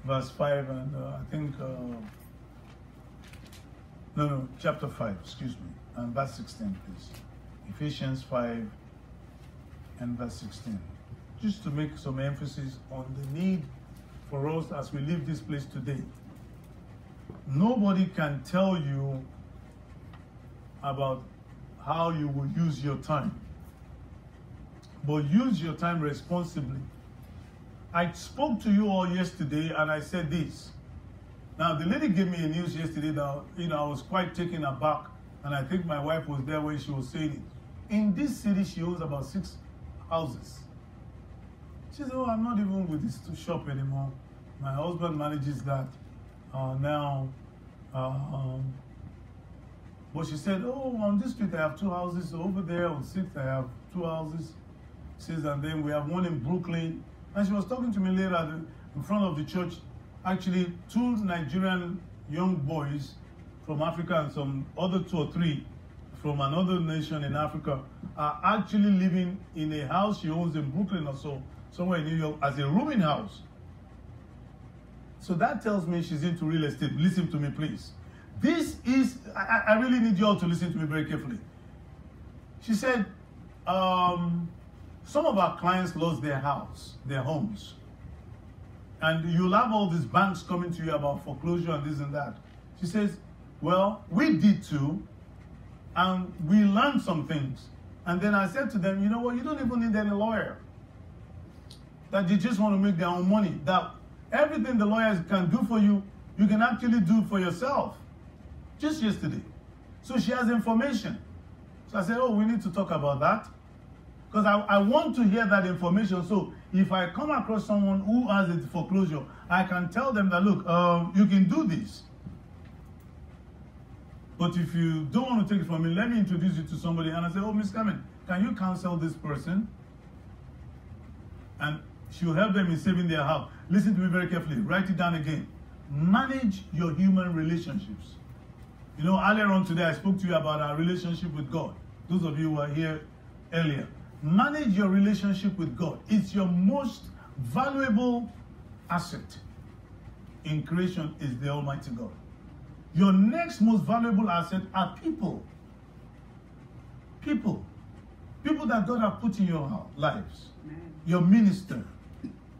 verse 5, and I think, chapter 5, excuse me, and verse 16, please. Ephesians 5 and verse 16. Just to make some emphasis on the need for us as we leave this place today. Nobody can tell you about how you will use your time, but use your time responsibly. I spoke to you all yesterday and I said this. Now, the lady gave me a news yesterday that, I was quite taken aback, and I think my wife was there when she was saying it. In this city, she owns about 6 houses. She said, oh, I'm not even with this shop anymore. My husband manages that now. But she said, oh, on this street I have 2 houses. Over there on 6th I have 2 houses. She says, and then we have one in Brooklyn. And she was talking to me later in front of the church. Actually, 2 Nigerian young boys from Africa and some other 2 or 3 from another nation in Africa are actually living in a house she owns in Brooklyn or so, somewhere in New York, as a rooming house. So that tells me she's into real estate. Listen to me, please. This is, I really need you all to listen to me very carefully. She said, some of our clients lost their house, their homes. And you'll have all these banks coming to you about foreclosure and this and that. She says, well, we did too, and we learned some things. And then I said to them, you know what, you don't even need any lawyer. That you just want to make their own money. That everything the lawyers can do for you, you can actually do for yourself. Just yesterday. So she has information. So I said, oh, we need to talk about that. Because I want to hear that information. So if I come across someone who has a foreclosure, I can tell them that, look, you can do this. But if you don't want to take it from me, let me introduce you to somebody. And I say, oh, Miss Carmen, can you counsel this person? And she'll help them in saving their house. Listen to me very carefully. Write it down again. Manage your human relationships. Earlier on today, I spoke to you about our relationship with God. Those of you who were here earlier. Manage your relationship with God. It's your most valuable asset in creation is the Almighty God. Your next most valuable asset are people. People. People that God has put in your lives. Your minister.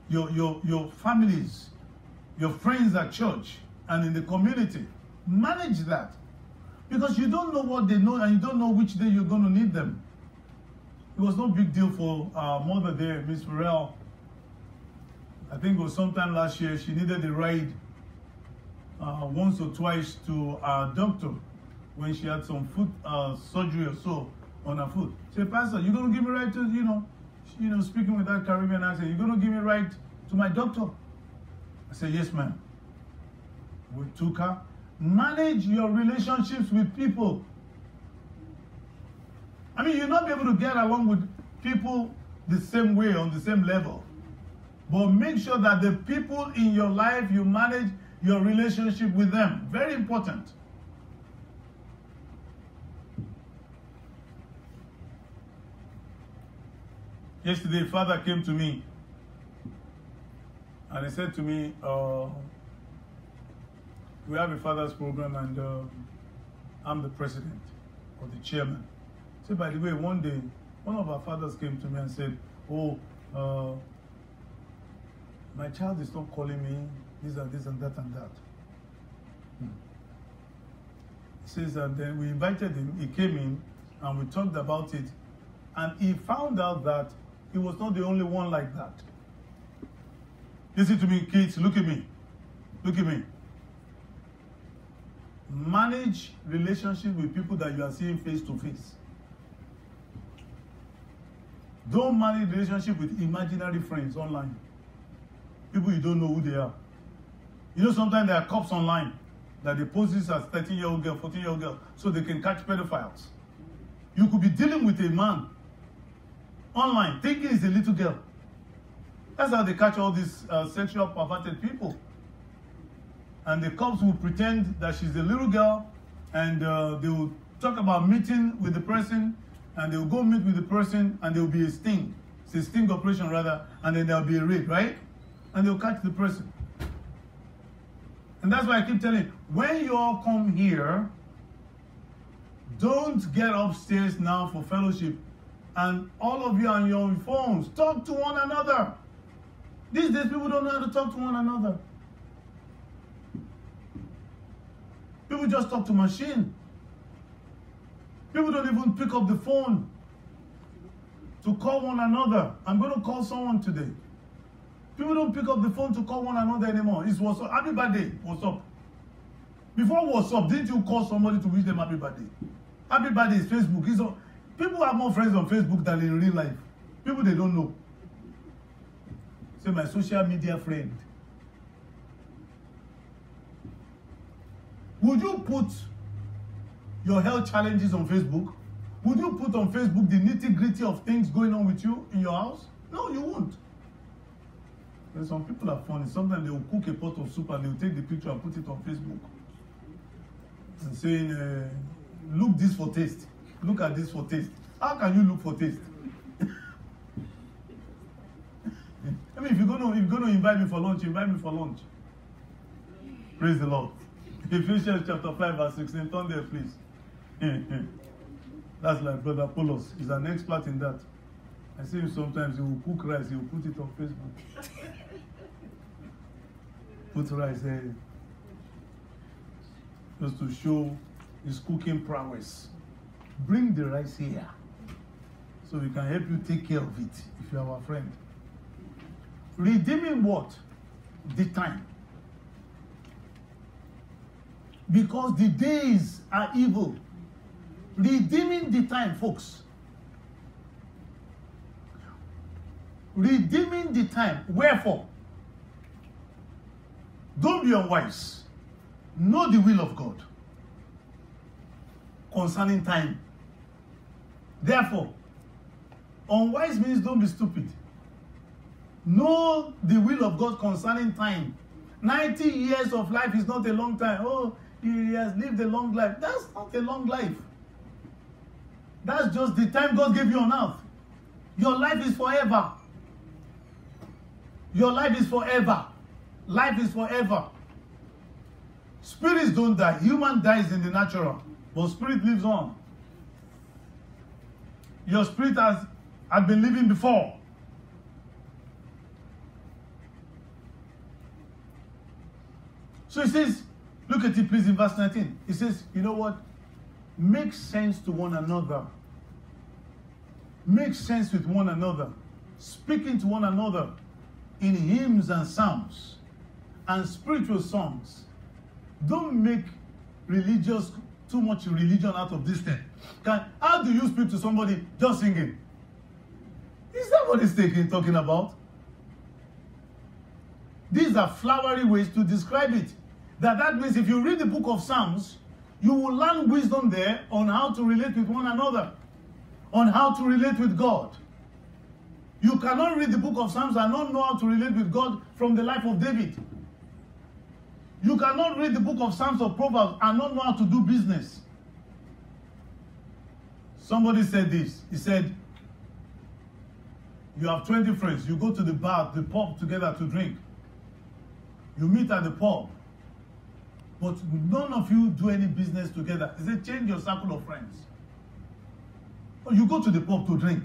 Your families. Your friends at church and in the community. Manage that. Because you don't know what they know and you don't know which day you're going to need them. It was no big deal for our mother there, Miss Farrell. I think it was sometime last year. She needed a ride once or twice to our doctor when she had some foot surgery or so on her foot. She said, Pastor, you're going to give me right to, speaking with that Caribbean accent, you're going to give me right to my doctor? I said, yes, ma'am. We took her. Manage your relationships with people. I mean, you'll not be able to get along with people the same way, on the same level. But make sure that the people in your life, you manage your relationship with them. Very important. Yesterday, Father came to me and he said to me, we have a Father's program and I'm the president or the chairman. So by the way, one day, one of our fathers came to me and said, oh, my child is not calling me this and this and that and that. He says, and then we invited him, he came in and we talked about it, and he found out that he was not the only one like that. Listen to me, kids, look at me. Look at me. Manage relationship with people that you are seeing face to face. Don't manage relationship with imaginary friends online. People you don't know who they are. Sometimes there are cops online that they post this as 13-year-old girl, 14-year-old girl, so they can catch pedophiles. You could be dealing with a man online, thinking he's a little girl. That's how they catch all these sexual perverted people. And the cops will pretend that she's a little girl, and they will talk about meeting with the person, and they will go meet with the person, and there will be a sting. It's a sting operation rather, and then there will be a raid, right? And they'll catch the person. And that's why I keep telling you, when you all come here, don't get upstairs now for fellowship. And all of you on your phones, talk to one another. These days, people don't know how to talk to one another. People just talk to machine. People don't even pick up the phone to call one another. I'm going to call someone today. People don't pick up the phone to call one another anymore. It's what's up. Happy birthday. What's up? Before what's up, didn't you call somebody to wish them happy birthday? Happy birthday is Facebook. People have more friends on Facebook than in real life. People they don't know. Say my social media friend. Would you put your health challenges on Facebook? Would you put on Facebook the nitty-gritty of things going on with you in your house? No, you won't. And some people are funny. Sometimes they will cook a pot of soup and they will take the picture and put it on Facebook. And saying, look this for taste. Look at this for taste. How can you look for taste? I mean, if you're gonna invite me for lunch, invite me for lunch. Praise the Lord. Ephesians chapter 5 verse 16. Turn there, please. That's like Brother Apollos. He's an expert in that. I see him sometimes. He will cook rice. He will put it on Facebook. Put rice there. Just to show his cooking prowess. Bring the rice here, so we can help you take care of it if you are our friend. Redeeming what? The time. Because the days are evil. Redeeming the time, folks. Redeeming the time. Wherefore? Don't be unwise. Know the will of God concerning time. Therefore, unwise means don't be stupid. Know the will of God concerning time. 90 years of life is not a long time. Oh, he has lived a long life. That's not a long life. That's just the time God gave you on earth. Your life is forever. Your life is forever. Life is forever. Spirits don't die. Human dies in the natural, but spirit lives on. Your spirit has been living before. So he says, look at it please in verse 19. He says, you know what? Make sense to one another. Make sense with one another. Speaking to one another in hymns and psalms and spiritual songs. Don't make too much religion out of this thing. How do you speak to somebody just singing? Is that what he's talking about? These are flowery ways to describe it. That means if you read the book of Psalms, you will learn wisdom there on how to relate with one another, on how to relate with God. You cannot read the book of Psalms and not know how to relate with God from the life of David. You cannot read the book of Psalms or Proverbs and not know how to do business. Somebody said this. He said, you have 20 friends. You go to the bar, the pub together to drink. You meet at the pub. But none of you do any business together. He said, change your circle of friends. You go to the pub to drink.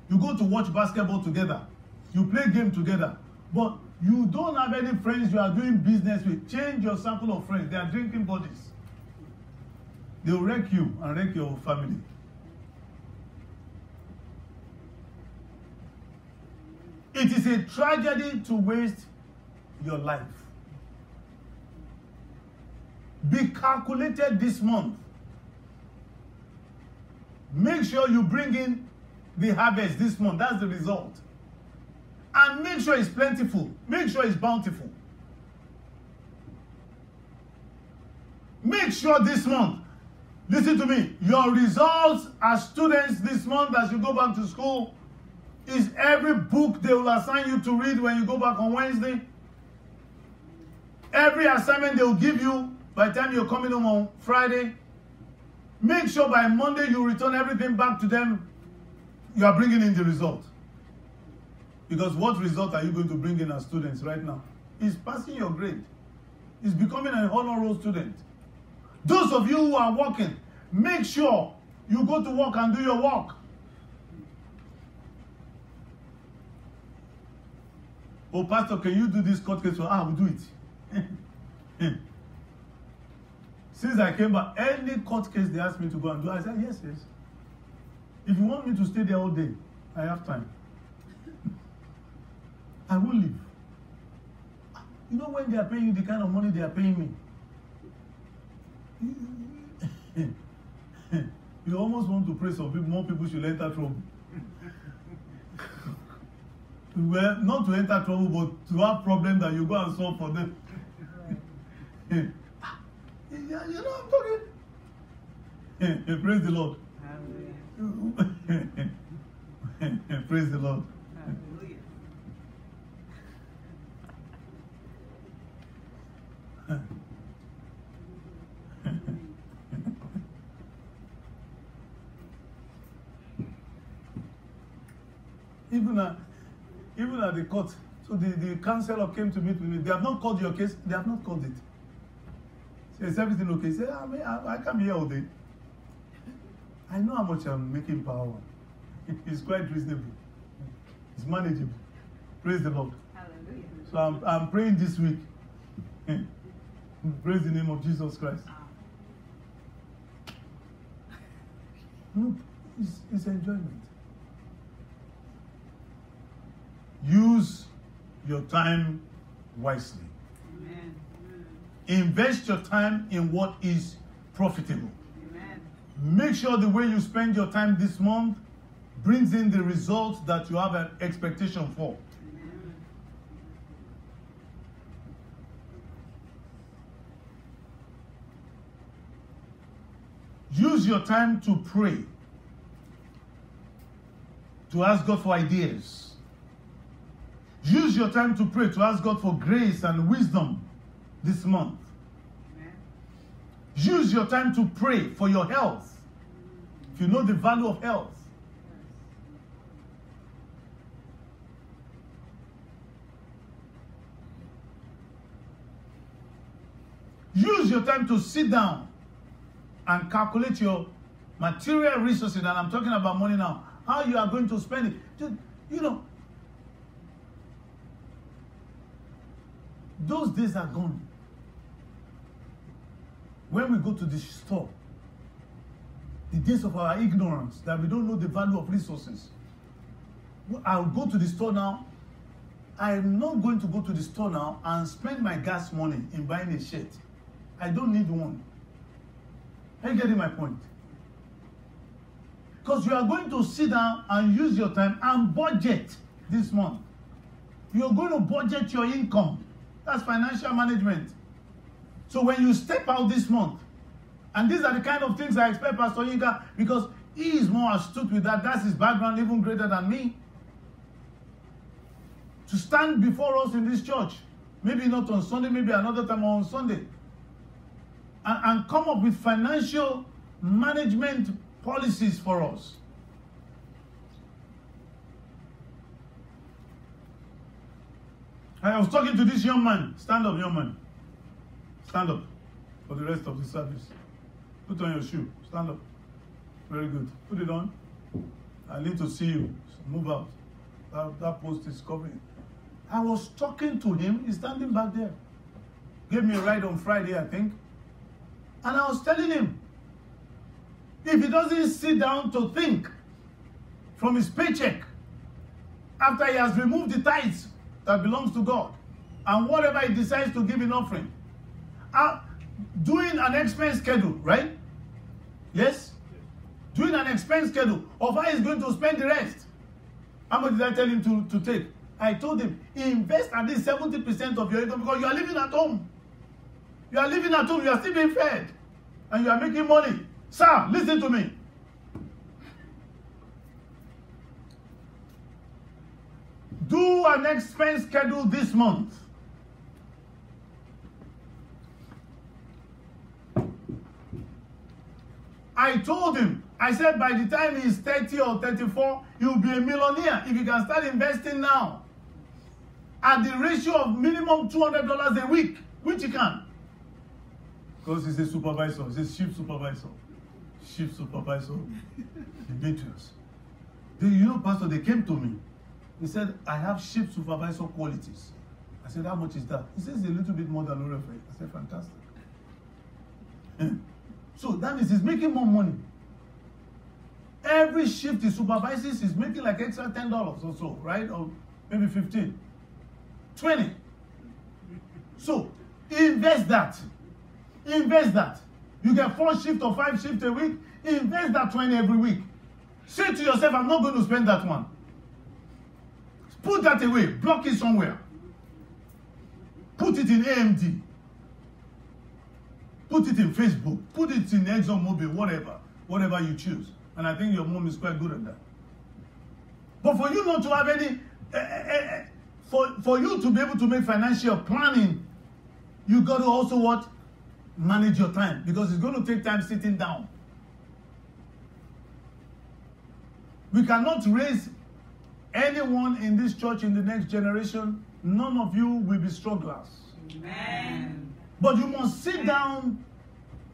You go to watch basketball together. You play game together. But you don't have any friends you are doing business with. Change your circle of friends. They are drinking buddies. They will wreck you and wreck your family. It is a tragedy to waste your life. Be calculated this month. Make sure you bring in the harvest this month. That's the result. And make sure it's plentiful. Make sure it's bountiful. Make sure this month, listen to me, your results as students this month as you go back to school is every book they will assign you to read when you go back on Wednesday. Every assignment they will give you by the time you're coming home on Friday. Make sure by Monday you return everything back to them. You are bringing in the result. Because what result are you going to bring in as students right now? Is passing your grade. is becoming an honor roll student. Those of you who are working, make sure you go to work and do your work. Oh, Pastor, can you do this court case? We'll do it. Since I came back, any court case they asked me to go and do, I said, yes. If you want me to stay there all day, I have time. I won't leave. You know when they are paying you the kind of money they are paying me, you almost want to pray some people, more people should enter trouble. Well, not to enter trouble, but to have problems that you go and solve for them. You know I'm talking? Praise the Lord. Praise the Lord. Even at the court, so the counselor came to meet with me. They have not called your case. They have not called it. So is everything okay? He said, I can't be here all day. I know how much I'm making per hour. It's quite reasonable. It's manageable. Praise the Lord. Hallelujah. So I'm praying this week. Praise the name of Jesus Christ. No, it's enjoyment. Use your time wisely. Amen. Invest your time in what is profitable. Amen. Make sure the way you spend your time this month brings in the results that you have an expectation for. Amen. Use your time to pray, to ask God for ideas. Use your time to pray, to ask God for grace and wisdom this month. Amen. Use your time to pray for your health, if you know the value of health. Use your time to sit down and calculate your material resources, and I'm talking about money now, how you are going to spend it. Just, you know, those days are gone. When we go to the store, the days of our ignorance, that we don't know the value of resources. I'll go to the store now. I'm not going to go to the store now and spend my gas money in buying a shirt. I don't need one. Are you getting my point? Because you are going to sit down and use your time and budget this month. You're going to budget your income. That's financial management. So when you step out this month, and these are the kind of things I expect Pastor Yinka, because he is more astute with that. That's his background, even greater than me. To stand before us in this church, maybe not on Sunday, maybe another time on Sunday, and come up with financial management policies for us. I was talking to this young man. Stand up, young man. Stand up for the rest of the service. Put on your shoe. Stand up. Very good. Put it on. I need to see you. Move out. That post is covering. I was talking to him. He's standing back there. Gave me a ride on Friday, I think. And I was telling him, if he doesn't sit down to think from his paycheck, after he has removed the tithes that belongs to God, and whatever he decides to give in offering, doing an expense schedule, right? Yes? Doing an expense schedule of how he's going to spend the rest. How much did I tell him to take? I told him, invest at least 70% of your income, because you are living at home. You are living at home, you are still being fed, and you are making money. Sir, listen to me. Do an expense schedule this month. I told him, I said by the time he's 30 or 34, he'll be a millionaire if he can start investing now. At the ratio of minimum $200 a week, which he can. Because he's a supervisor. He's a shift supervisor. Shift supervisor. The matrix. You know, Pastor, they came to me. He said, I have shift supervisor qualities. I said, how much is that? He says a little bit more than Oriflame. I said, fantastic. So that means he's making more money. Every shift he supervises, he's making like extra $10 or so, right? Or maybe 15, 20. So invest that. Invest that. You get 4 shifts or 5 shifts a week, invest that 20 every week. Say to yourself, I'm not going to spend that one. Put that away. Block it somewhere. Put it in AMD. Put it in Facebook. Put it in ExxonMobil, whatever. Whatever you choose. And I think your mom is quite good at that. But for you not to have any, for you to be able to make financial planning, you got to also what? Manage your time. Because it's going to take time sitting down. We cannot raise anyone in this church in the next generation. None of you will be strugglers. Amen. But you must sit down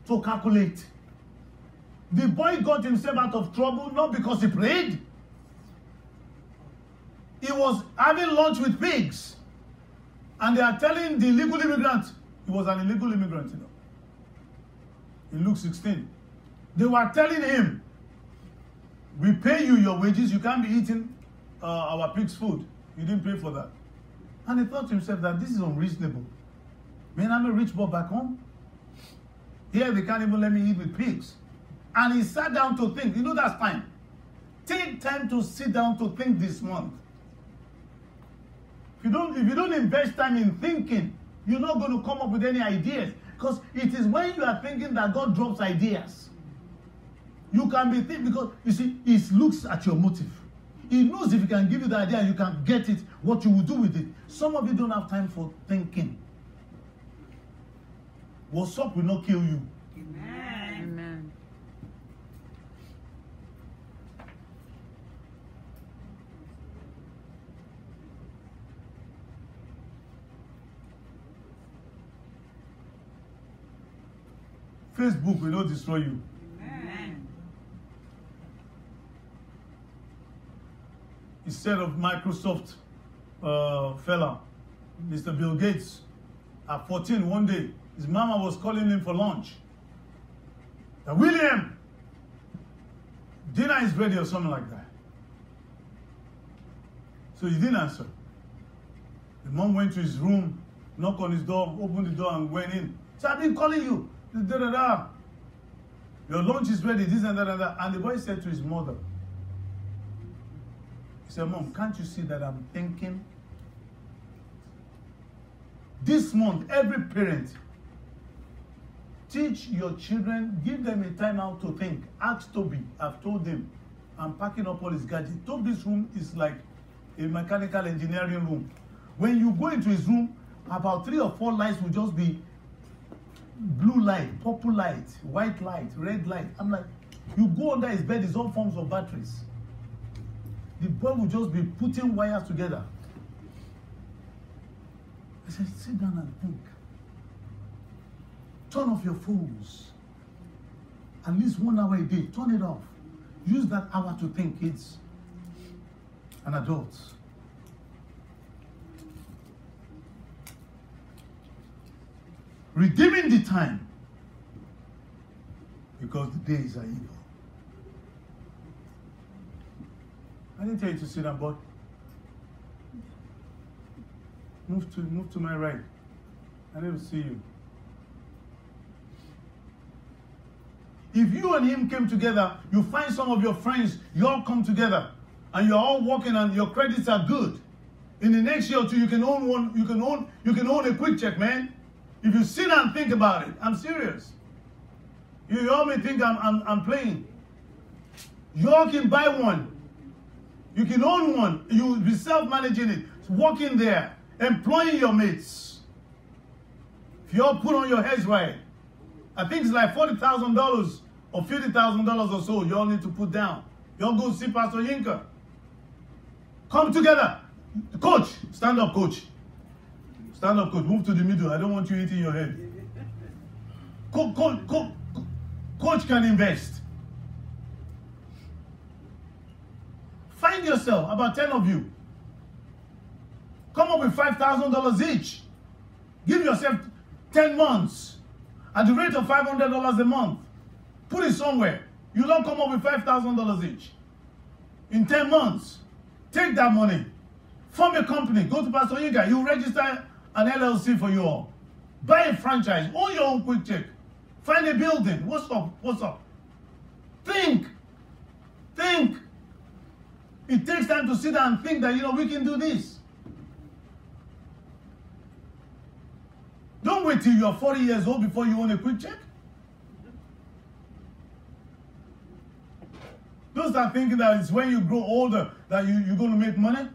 to calculate. The boy got himself out of trouble not because he prayed. He was having lunch with pigs. And they are telling the illegal immigrant, he was an illegal immigrant, you know. In Luke 16. They were telling him, we pay you your wages, you can't be eating our pig's food. You didn't pay for that. And he thought to himself that this is unreasonable. Man, I'm a rich boy back home. Here they can't even let me eat with pigs. And he sat down to think. You know that's time. Take time to sit down to think this month. If you don't invest time in thinking, you're not going to come up with any ideas. Because it is when you are thinking that God drops ideas. You can be thinking, because you see, he looks at your motive. He knows if he can give you the idea, you can get it, what you will do with it. Some of you don't have time for thinking. What's up will not kill you. Amen. Amen. Facebook will not destroy you. Amen. Instead of Microsoft fella, Mr. Bill Gates, at 14 one day, his mama was calling him for lunch. William, dinner is ready or something like that. So he didn't answer. The mom went to his room, knocked on his door, opened the door and went in. So I've been calling you. Da, da, da. Your lunch is ready, this and that and that. And the boy said to his mother, he said, Mom, can't you see that I'm thinking? This month, every parent, teach your children, give them a time out to think. Ask Toby, I've told him, I'm packing up all his gadgets. Toby's room is like a mechanical engineering room. When you go into his room, about 3 or 4 lights will just be blue light, purple light, white light, red light. I'm like, you go under his bed, it's all forms of batteries. The boy will just be putting wires together. I said, sit down and think. Turn off your phones. At least 1 hour a day. Turn it off. Use that hour to think, kids and adults. Redeeming the time, because the days are evil. I didn't tell you to sit down, but move to my right. I need to see you. If you and him came together, you find some of your friends, you all come together, and you're all working and your credits are good. In the next year or two, you can own one, you can own a quick check, man. If you sit and think about it, I'm serious. You all may think I'm playing. You all can buy one. You can own one. You will be self-managing it. Working there, employing your mates. If you all put on your heads right, I think it's like $40,000 or $50,000 or so you all need to put down. You all go see Pastor Yinka. Come together. Coach, stand up, coach. Stand up, coach. Move to the middle. I don't want you hitting your head. Coach can invest. Find yourself, about 10 of you. Come up with $5,000 each. Give yourself 10 months at the rate of $500 a month. Put it somewhere. You don't come up with $5,000 each. In 10 months, take that money. Form a company. Go to Pastor Yinka. You register an LLC for you all. Buy a franchise. Own your own quick check. Find a building. What's up? What's up? Think. Think. It takes time to sit down and think that, we can do this. Don't wait till you're 40 years old before you own a quick check. Don't start thinking that it's when you grow older that you're going to make money.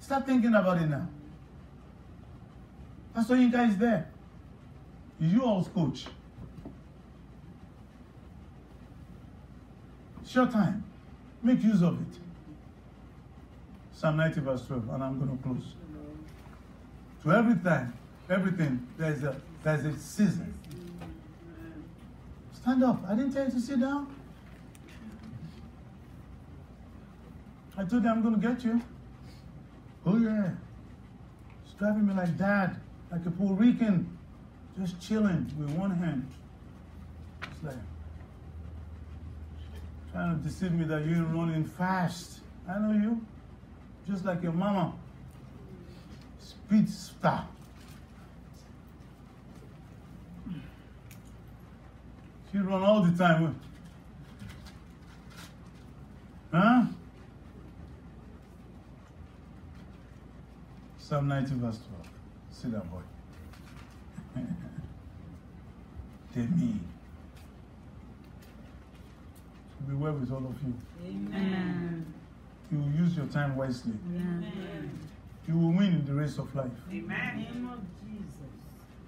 Start thinking about it now. Pastor Yinka is there. He's your all's coach. It's your time. Make use of it. Psalm 90 verse 12, and I'm going to close. To everything, there's a season. Stand up. I didn't tell you to sit down. I told you I'm going to get you. Oh yeah. He's driving me like dad, like a Puerto Rican, just chilling with one hand. It's like trying to deceive me that you're running fast. I know you. Just like your mama. Speed star. She run all the time. Huh? Psalm 90 verse 12. See that boy. Me. Be well with all of you. Amen. You will use your time wisely. Amen. You will win in the race of life. Amen. Name of Jesus.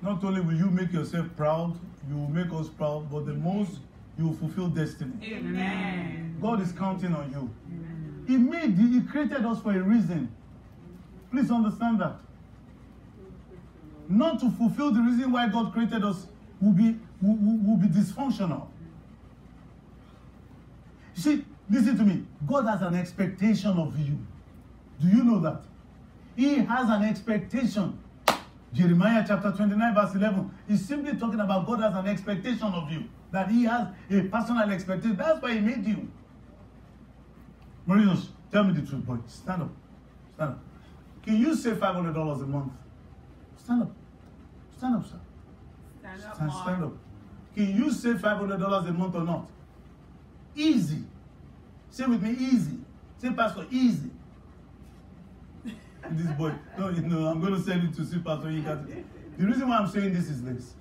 Not only will you make yourself proud, you will make us proud, but the most, you will fulfill destiny. Amen. God is counting on you. Amen. He created us for a reason. Please understand that. Not to fulfill the reason why God created us will be dysfunctional. You see, listen to me. God has an expectation of you. Do you know that? He has an expectation. Jeremiah chapter 29 verse 11 is simply talking about God has an expectation of you. That he has a personal expectation. That's why he made you. Marinos, tell me the truth, boy. Stand up. Stand up. Can you save $500 a month? Stand up. Stand up, sir. Stand up. Can you save $500 a month or not? Easy. Say with me, easy. Say, Pastor, easy. This boy, no, I'm going to send it to see Pastor Yinka. The reason why I'm saying this is this.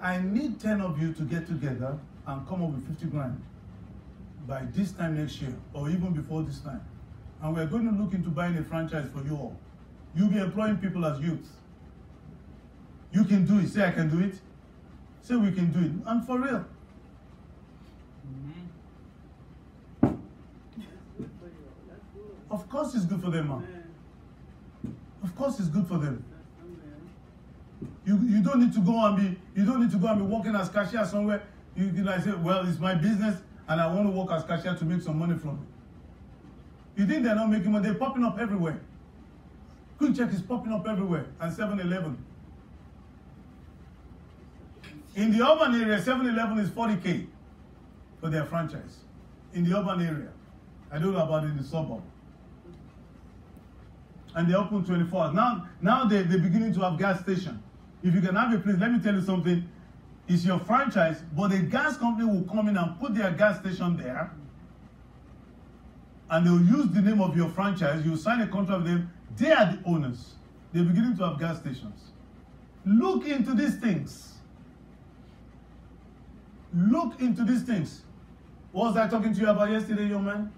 I need 10 of you to get together and come up with 50 grand by this time next year, or even before this time. And we're going to look into buying a franchise for you all. You'll be employing people as youths. You can do it. Say, I can do it. Say, we can do it. And for real. Of course it's good for them, man. Of course it's good for them. You don't need to go and be working as cashier somewhere. You can say, well, it's my business and I want to work as cashier to make some money from it. You think they're not making money? They're popping up everywhere. Quick Check is popping up everywhere, and 7-Eleven. In the urban area, 7-Eleven is $40K for their franchise. In the urban area. I don't know about it in the suburb. And they open 24 hours. Now they're beginning to have gas station. If you can have a place, let me tell you something. It's your franchise, but the gas company will come in and put their gas station there. And they'll use the name of your franchise. You'll sign a contract with them. They are the owners. They're beginning to have gas stations. Look into these things. Look into these things. What was I talking to you about yesterday, young man?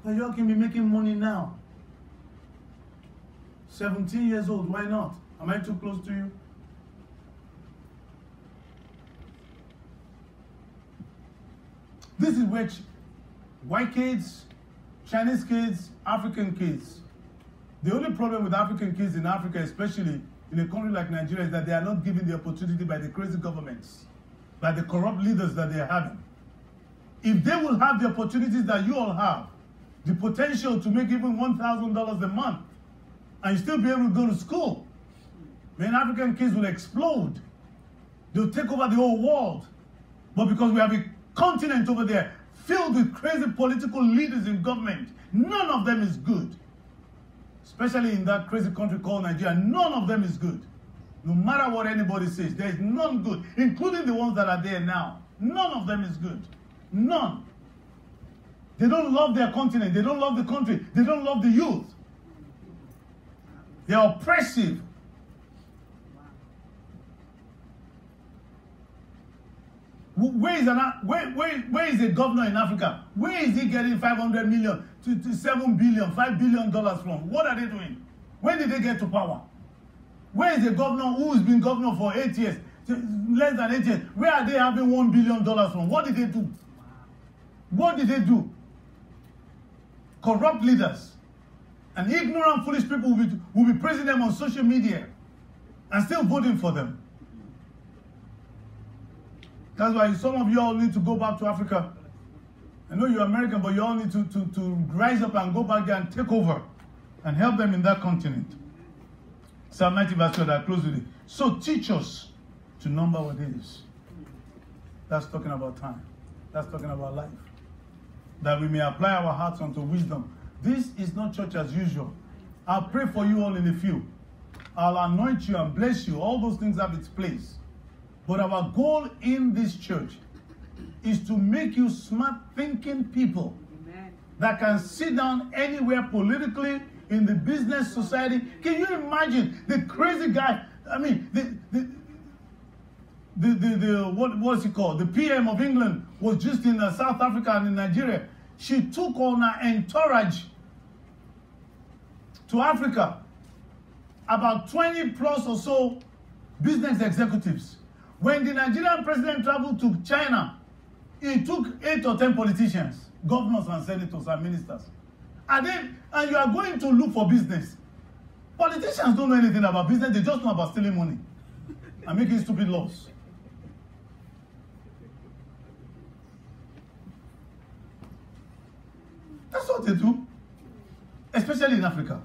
That you all can be making money now. 17 years old, why not? Am I too close to you? This is where white kids, Chinese kids, African kids. The only problem with African kids in Africa especially in a country like Nigeria is that they are not given the opportunity by the crazy governments, by the corrupt leaders that they are having. If they will have the opportunities that you all have, the potential to make even $1,000 a month, and you still be able to go to school, then African kids will explode. They'll take over the whole world. But because we have a continent over there filled with crazy political leaders in government, none of them is good. Especially in that crazy country called Nigeria, none of them is good. No matter what anybody says, there is none good, including the ones that are there now. None of them is good. None. They don't love their continent. They don't love the country. They don't love the youth. They are oppressive. Where is a governor in Africa? Where is he getting 500 million to 7 billion, $5 billion from? What are they doing? When did they get to power? Where is a governor who's been governor for 8 years, less than 8 years? Where are they having $1 billion from? What did they do? What did they do? Corrupt leaders and ignorant, foolish people will be praising them on social media and still voting for them. That's why some of you all need to go back to Africa. I know you're American, but you all need to rise up and go back there and take over and help them in that continent. Psalm 90 verse 12, I close with it. So teach us to number our days. That's talking about time. That's talking about life. That we may apply our hearts unto wisdom. This is not church as usual. I'll pray for you all in a few. I'll anoint you and bless you. All those things have its place. But our goal in this church is to make you smart thinking people. Amen. That can sit down anywhere politically, in the business society. Can you imagine the crazy guy? I mean, what's he called? The PM of England was just in South Africa and in Nigeria. She took on her entourage to Africa. About 20 plus or so business executives. When the Nigerian president traveled to China, he took 8 or 10 politicians, governors and senators and ministers. And you are going to look for business. Politicians don't know anything about business, they just know about stealing money and making stupid laws. That's what they do, especially in Africa.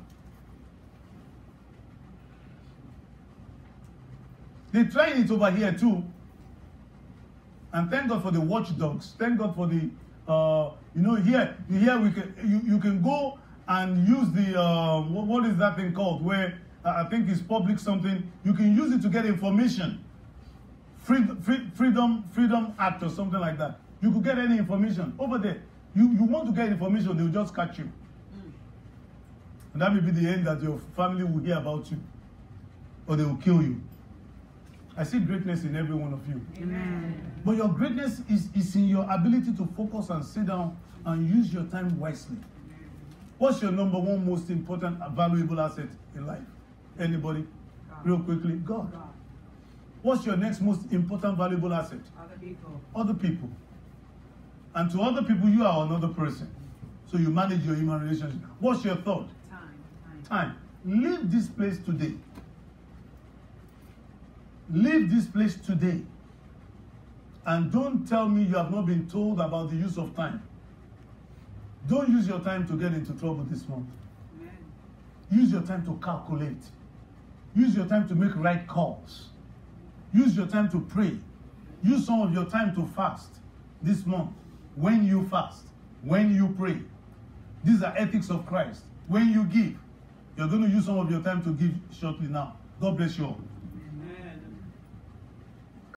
They're trying it over here too. And thank God for the watchdogs. Thank God for the, here you can go and use the, what is that thing called? Where I think it's public something. You can use it to get information. Freedom Act or something like that. You could get any information over there. You want to get information, they will just catch you. And that may be the end that your family will hear about you. Or they will kill you. I see greatness in every one of you. Amen. But your greatness is in your ability to focus and sit down and use your time wisely. What's your number one most important, valuable asset in life? Anybody? God. Real quickly. God. What's your next most important, valuable asset? Other people. Other people. And to other people, you are another person. So you manage your human relationship. What's your thought? Time. Leave this place today. Leave this place today. And don't tell me you have not been told about the use of time. Don't use your time to get into trouble this month. Amen. Use your time to calculate. Use your time to make right calls. Use your time to pray. Use some of your time to fast this month. When you fast, when you pray. These are ethics of Christ. When you give, you're going to use some of your time to give shortly now. God bless you all.